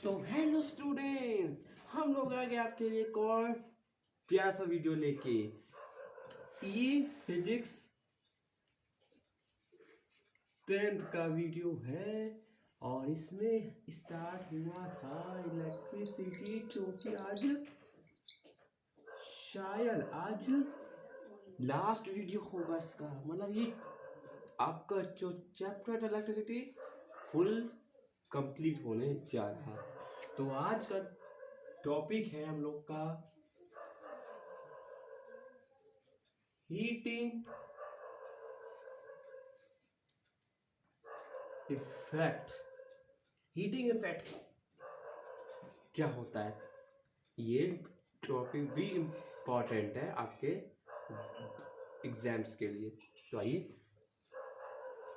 तो hello students, हम लोग आ गए आपके लिए एक और प्यारा सा वीडियो लेके। ये फिजिक्स 10th का वीडियो है और इसमें स्टार्ट हुआ था इलेक्ट्रिसिटी, क्योंकि शायद आज लास्ट वीडियो होगा इसका। मतलब ये आपका जो चैप्टर इलेक्ट्रिसिटी फुल कंप्लीट होने जा रहा है। तो आज का टॉपिक है हम लोग का हीटिंग इफेक्ट। हीटिंग इफेक्ट क्या होता है, ये टॉपिक भी इम्पॉर्टेंट है आपके एग्जाम्स के लिए। तो आइए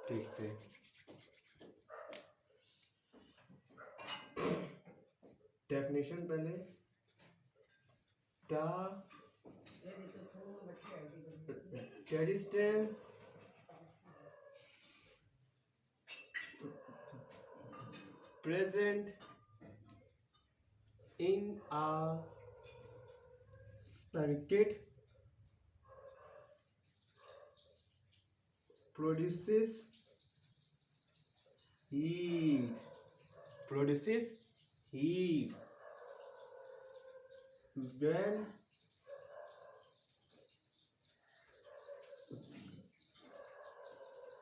देखते हैं। डेफिनेशन पहले resistance present in a circuit produces heat when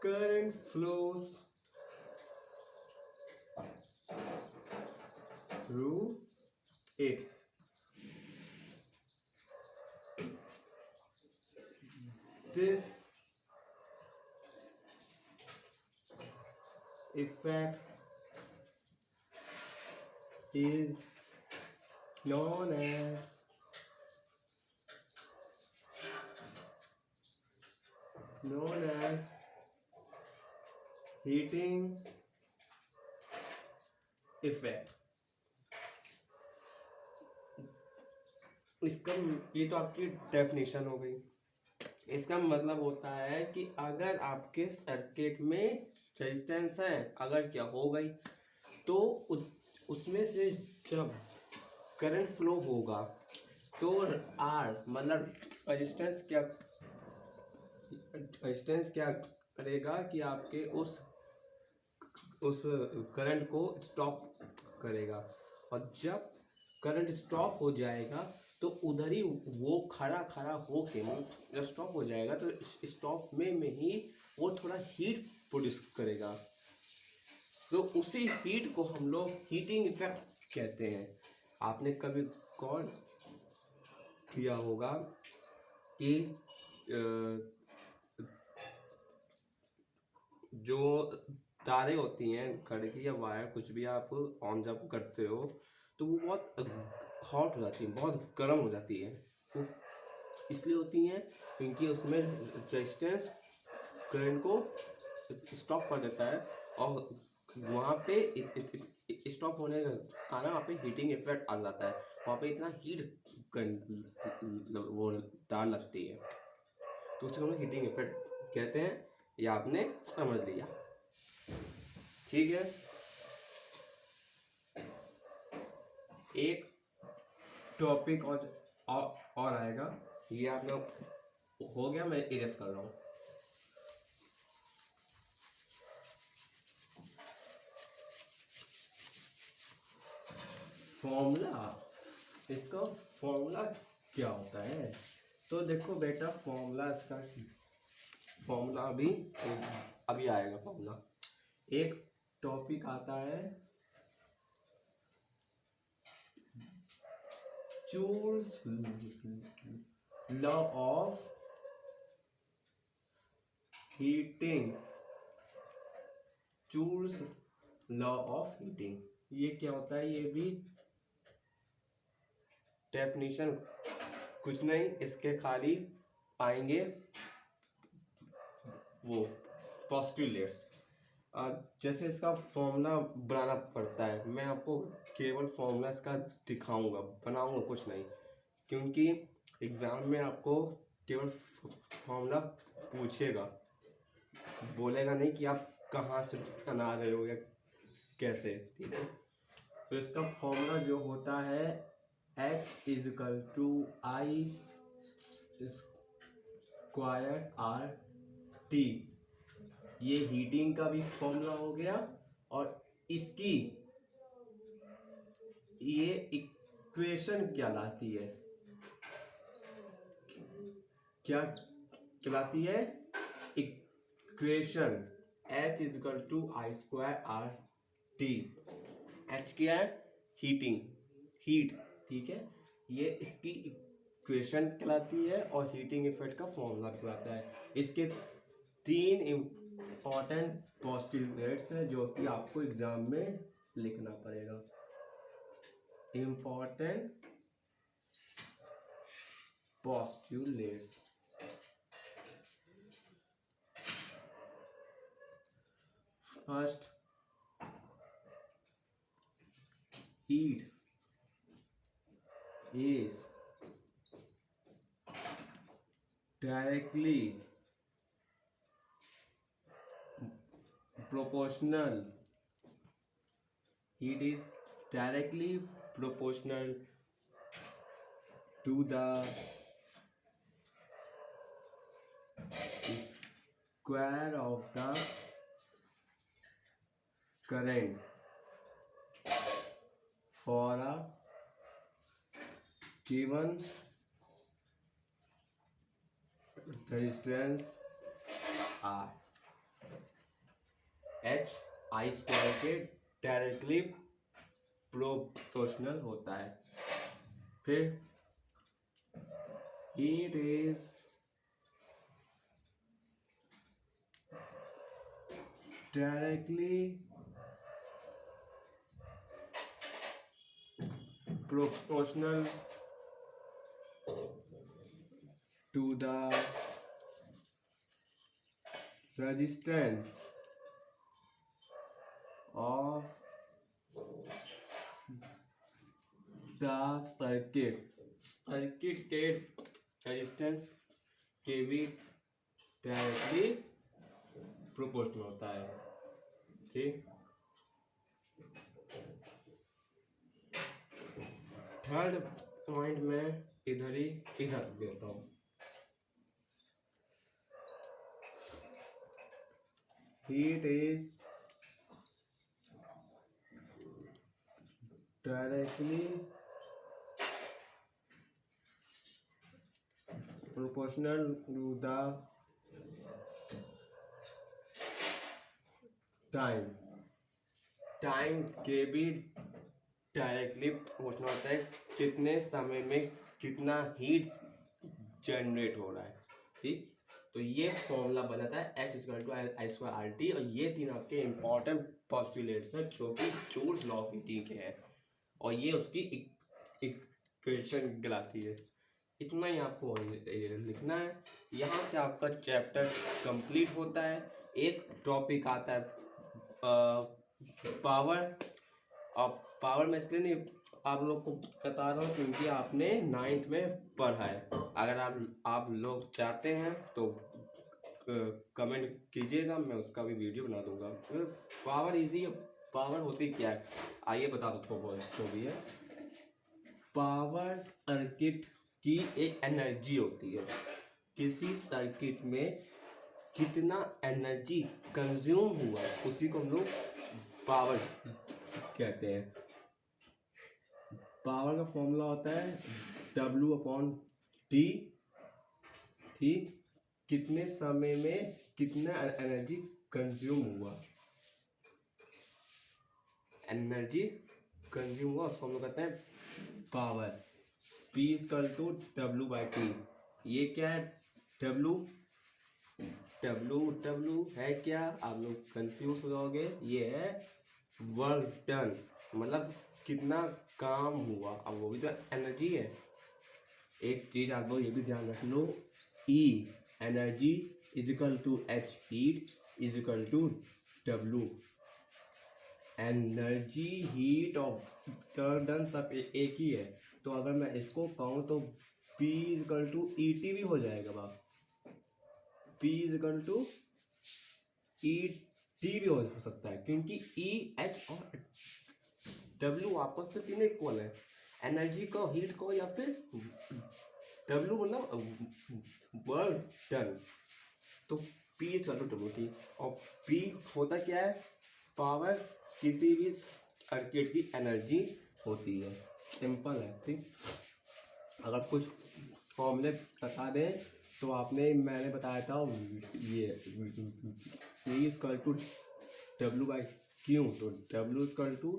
current flows through it. This effect is known as heating effect. इसका ये तो आपकी डेफिनेशन हो गई। इसका मतलब होता है कि अगर आपके सर्किट में रेजिस्टेंस है, अगर क्या हो गई तो उसमें से जब करंट फ्लो होगा तो आर मतलब रेजिस्टेंस क्या करेगा कि आपके उस करंट को स्टॉप करेगा। और जब करंट स्टॉप हो जाएगा तो उधर ही वो खड़ा होके जब स्टॉप हो जाएगा तो स्टॉप में ही वो थोड़ा हीट प्रोड्यूस करेगा। तो उसी हीट को हम लोग हीटिंग इफेक्ट कहते हैं। आपने कभी गौर किया होगा कि जो तारे होती हैं घर की या वायर कुछ भी आप ऑन जब करते हो तो वो बहुत हॉट हो जाती है, बहुत गर्म हो जाती है। वो इसलिए होती हैं क्योंकि उसमें रेजिस्टेंस करंट को स्टॉप कर देता है और वहाँ पे स्टॉप होने का कारण वहाँ पे हीटिंग इफेक्ट आ जाता है। वहाँ पे इतना हीट वो तार लगती है, तो उसको हम लोग हीटिंग इफेक्ट कहते हैं। ये आपने समझ लिया, ठीक है। एक टॉपिक और आएगा, ये आप लोग हो गया, मैं इरेज कर रहा हूँ। फॉर्मूला, इसका फॉर्मूला क्या होता है? तो देखो बेटा, फॉर्मूला इसका फॉर्मूला अभी आएगा। फॉर्मूला एक टॉपिक आता है joules law of heating. Joules law of heating, ये क्या होता है? ये भी डेफिनेशन कुछ नहीं, इसके खाली आएंगे वो पॉस्टुलेट्स। जैसे इसका फॉर्मूला बनाना पड़ता है, मैं आपको केवल फॉर्मूला इसका दिखाऊंगा, बनाऊंगा कुछ नहीं, क्योंकि एग्जाम में आपको केवल फॉर्मूला पूछेगा, बोलेगा नहीं कि आप कहाँ से बना रहे हो या कैसे, ठीक है। तो इसका फॉर्मूला जो होता है H is equal to I square R T. ये हीटिंग का भी फॉर्मूला हो गया और इसकी ये इक्वेशन कहलाती है, क्या कहलाती है? Equation H is equal to I square R T. H क्या है? हीटिंग, हीट, ठीक है। ये इसकी इक्वेशन कहलाती है और हीटिंग इफेक्ट का फॉर्मूला कहलाता है। इसके 3 इंपॉर्टेंट पोस्टुलेट्स हैं जो कि आपको एग्जाम में लिखना पड़ेगा। Important postulates, first, heat is directly proportional. Heat is directly proportional to the square of the current for a given resistance R। H I square के डायरेक्टली प्रोपोर्शनल होता है। फिर heat is directly proportional to the resistance of the circuit। Circuit के resistance के भी directly proportional होता है, ठीक। थर्ड पॉइंट में इधर देता हूं। Heat is directly proportional to the time के भी डायरेक्टली प्रोपोर्शनल होता है, कितने समय में कितना हीट जनरेट हो रहा है, ठीक। तो ये फॉर्मूला बनाता है H equal to I square R T. और ये 3 आपके इंपॉर्टेंट पोस्टुलेट्स हैं जो कि जूल्स लॉ ऑफ हीटिंग के हैं और ये उसकी इक्वेशन कहलाती है। इतना ही आपको लिखना है। यहाँ से आपका चैप्टर कंप्लीट होता है। एक टॉपिक आता है पावर। और पावर में इसलिए नहीं आप लोग को बता रहा हूँ क्योंकि आपने 9th में पढ़ा है। अगर आप लोग चाहते हैं तो कमेंट कीजिएगा, मैं उसका भी वीडियो बना दूंगा। पावर इजी, पावर होती क्या है आइए बता दो जो भी है। पावर सर्किट की एक एनर्जी होती है। किसी सर्किट में कितना एनर्जी कंज्यूम हुआ है उसी को हम लोग पावर कहते हैं। पावर का फॉर्मूला होता है W/T, ठीक। कितने समय में कितना एनर्जी कंज्यूम हुआ, एनर्जी कंज्यूम हुआ उसको हम लोग कहते हैं power. P equal to W/T। ये क्या है? W है क्या? आप लोग कंफ्यूज हो जाओगे। ये है वर्क डन, मतलब कितना काम हुआ। अब वो भी तो एनर्जी है। एक चीज आप लोग ये भी ध्यान रख लो, E energy is equal to H heat is equal to W energy. Heat of turn सब एक ही है। तो अगर मैं इसको कहूँ तो P is equal to ET भी हो जाएगा बाप। P is equal to ET भी हो सकता है क्योंकि E H और W आपस में तीनों इक्वल है, एनर्जी को, हीट को, या फिर W मतलब वर्क डन। तो P is equal to W, और P होता क्या है, पावर, किसी भी सर्किट की एनर्जी होती है, सिंपल है। ठीक, अगर कुछ फॉर्मूले बता दें तो आपने, मैंने बताया था ये E इक्वल टू W/Q, तो W इक्वल टू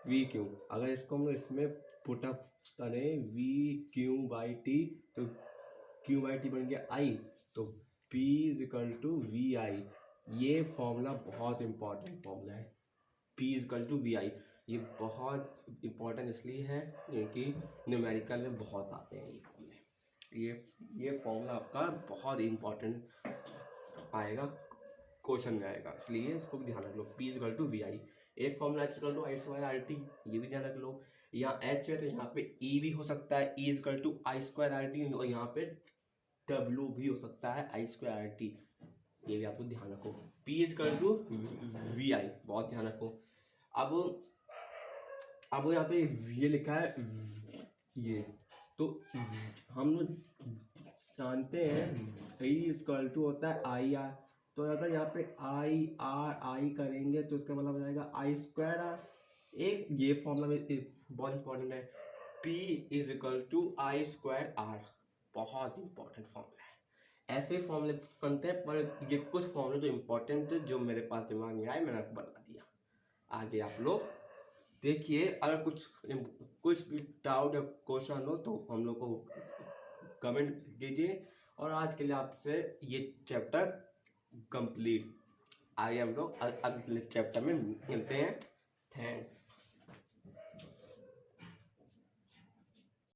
VQ। अगर इसको हम इसमें पुटअप करें VQ/T, तो Q/T बन गया I, तो P is equal to VI। ये फॉर्मूला बहुत इंपॉर्टेंट फॉर्मूला है, P is equal to VI। ये बहुत इंपॉर्टेंट इसलिए है क्योंकि न्यूमेरिकल में बहुत आते हैं ये फॉर्मूले। ये फॉर्मूला आपका बहुत इंपॉर्टेंट आएगा, क्वेश्चन में आएगा, इसलिए इसको भी ध्यान रख लो। P is equal to VI। एक formula H equal to I²RT, ये भी ध्यान रख लो। यहाँ H है तो यहाँ पे E भी हो सकता है, E is equal to I²RT, और यहाँ पे W भी हो सकता है I²RT, ये भी आपको ध्यान रखो। P is equal to VI, बहुत ध्यान रखो। अब यहाँ पे ये लिखा है ये, तो हम लोग जानते हैं E इक्वल टू होता है IR, तो अगर यहाँ पे I करेंगे तो इसका मतलब हो जाएगा I²R। एक ये फॉर्मूला में बहुत इंपॉर्टेंट है, P is equal to I²R, बहुत इंपॉर्टेंट फॉर्मूला है। ऐसे फॉर्मूले बनते हैं, पर ये कुछ फॉर्मूले जो इंपॉर्टेंट थे जो मेरे पास दिमाग में आए मैंने आपको बता दिया। आगे आप लोग देखिए, अगर कुछ भी डाउट या क्वेश्चन हो तो हम लोग को कमेंट कीजिए। और आज के लिए आपसे ये चैप्टर कंप्लीट। आगे हम लोग अगले चैप्टर में मिलते हैं। थैंक्स।